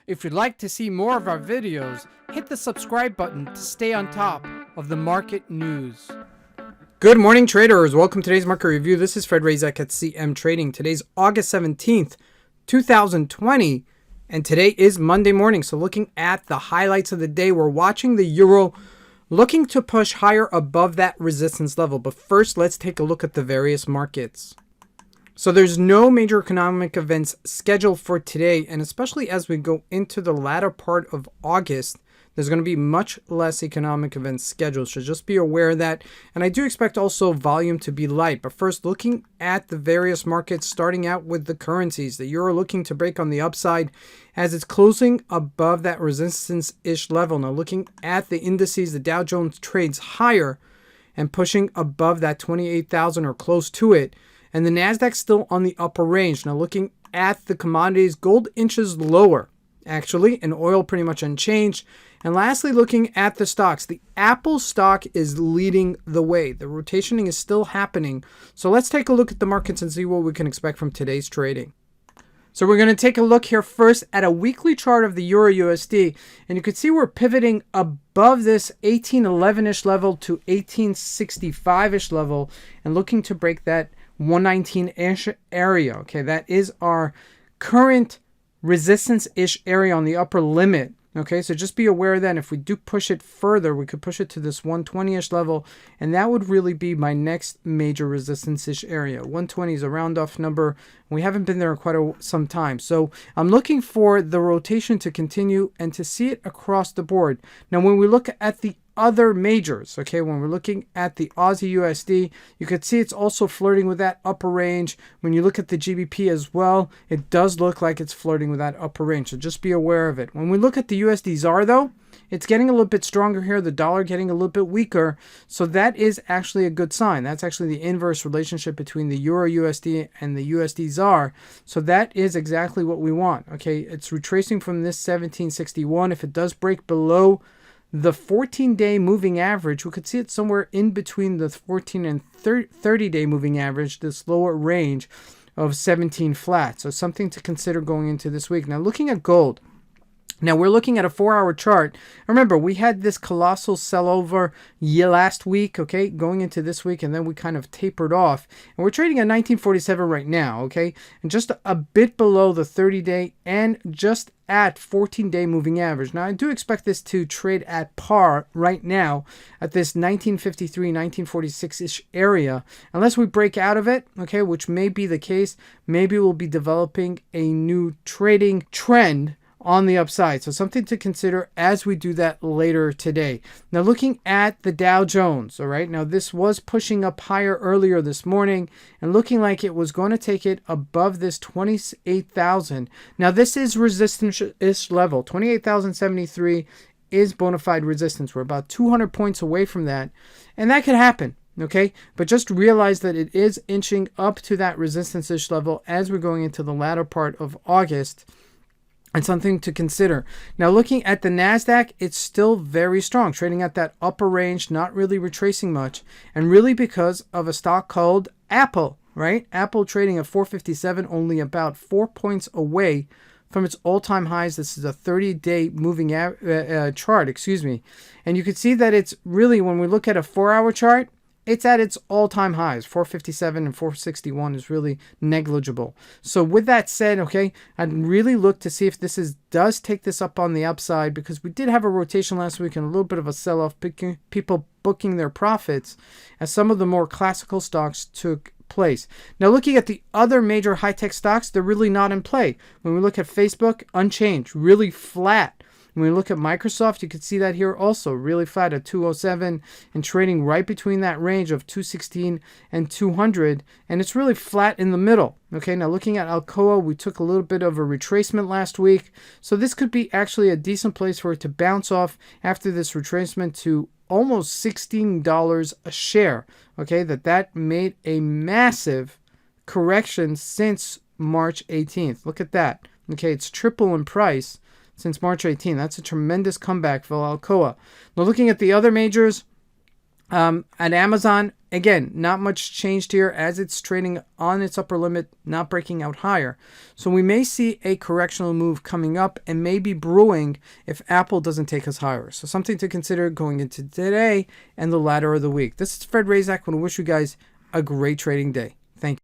If you'd like to see more of our videos, hit the subscribe button to stay on top of the market news. Good morning, traders. Welcome to today's market review. This is Fred Razak at CMtrading. Today's August 17th, 2020, and today is Monday morning. So looking at the highlights of the day, we're watching the euro looking to push higher above that resistance level. But first, let's take a look at the various markets. So there's no major economic events scheduled for today, and especially as we go into the latter part of August, there's going to be much less economic events scheduled. So just be aware of that. And I do expect also volume to be light. But first, looking at the various markets, starting out with the currencies, the euro looking to break on the upside as it's closing above that resistance-ish level. Now looking at the indices, the Dow Jones trades higher and pushing above that 28,000 or close to it. And the Nasdaq still on the upper range. Now looking at the commodities, gold inches lower, actually, and oil pretty much unchanged. And lastly, looking at the stocks, the Apple stock is leading the way. The rotationing is still happening. So let's take a look at the markets and see what we can expect from today's trading. So we're going to take a look here first at a weekly chart of the Euro USD. And you can see we're pivoting above this 1811-ish level to 1865-ish level and looking to break that 119-ish area. Okay, that is our current resistance-ish area on the upper limit. Okay, so just be aware that if we do push it further, we could push it to this 120-ish level, and that would really be my next major resistance-ish area. 120 is a round-off number. We haven't been there in quite some time. So I'm looking for the rotation to continue and to see it across the board. Now, when we look at the other majors, okay, when we're looking at the Aussie USD, you could see it's also flirting with that upper range. When you look at the GBP as well, it does look like it's flirting with that upper range, so just be aware of it. When we look at the USD ZAR though, it's getting a little bit stronger here, the dollar getting a little bit weaker, so that is actually a good sign. That's actually the inverse relationship between the Euro USD and the USD ZAR, so that is exactly what we want. Okay, it's retracing from this 1761. If it does break below the 14-day moving average, we could see it somewhere in between the 14 and 30-day moving average, this lower range of 17 flat. So something to consider going into this week. Now looking at gold. Now we're looking at a 4-hour chart. Remember, we had this colossal sell-over last week, okay, going into this week, and then we kind of tapered off. And we're trading at 1947 right now, okay, and just a bit below the 30-day and just at 14-day moving average. Now, I do expect this to trade at par right now at this 1953, 1946-ish area. Unless we break out of it, okay, which may be the case, maybe we'll be developing a new trading trend on the upside. So something to consider as we do that later today. Now looking at the Dow Jones, all right, now this was pushing up higher earlier this morning and looking like it was going to take it above this 28,000. Now this is resistance-ish level. 28,073 is bona fide resistance. We're about 200 points away from that, and that could happen. Okay, but just realize that it is inching up to that resistance-ish level as we're going into the latter part of August. And something to consider. Now looking at the Nasdaq, it's still very strong, trading at that upper range, not really retracing much, and really because of a stock called Apple, right? Apple trading at 457, only about 4 points away from its all-time highs. This is a 30-day moving chart, and you can see that it's really, when we look at a 4-hour chart, it's at its all-time highs. 457 and 461 is really negligible. So with that said, okay, I'd really look to see if this does take this up on the upside, because we did have a rotation last week and a little bit of a sell-off, people booking their profits as some of the more classical stocks took place. Now looking at the other major high-tech stocks, they're really not in play. When we look at Facebook, unchanged, really flat. When we look at Microsoft, you can see that here also, really flat at 207 and trading right between that range of 216 and 200, and it's really flat in the middle. Okay, now looking at Alcoa, we took a little bit of a retracement last week, so this could be actually a decent place for it to bounce off after this retracement to almost $16 a share. Okay, that made a massive correction since March 18th. Look at that. Okay, it's triple in price since March 18th. That's a tremendous comeback for Alcoa. Now looking at the other majors, At Amazon, again, not much changed here as it's trading on its upper limit, not breaking out higher. So we may see a correctional move coming up and maybe brewing if Apple doesn't take us higher. So something to consider going into today and the latter of the week. This is Fred Razak. I want to wish you guys a great trading day.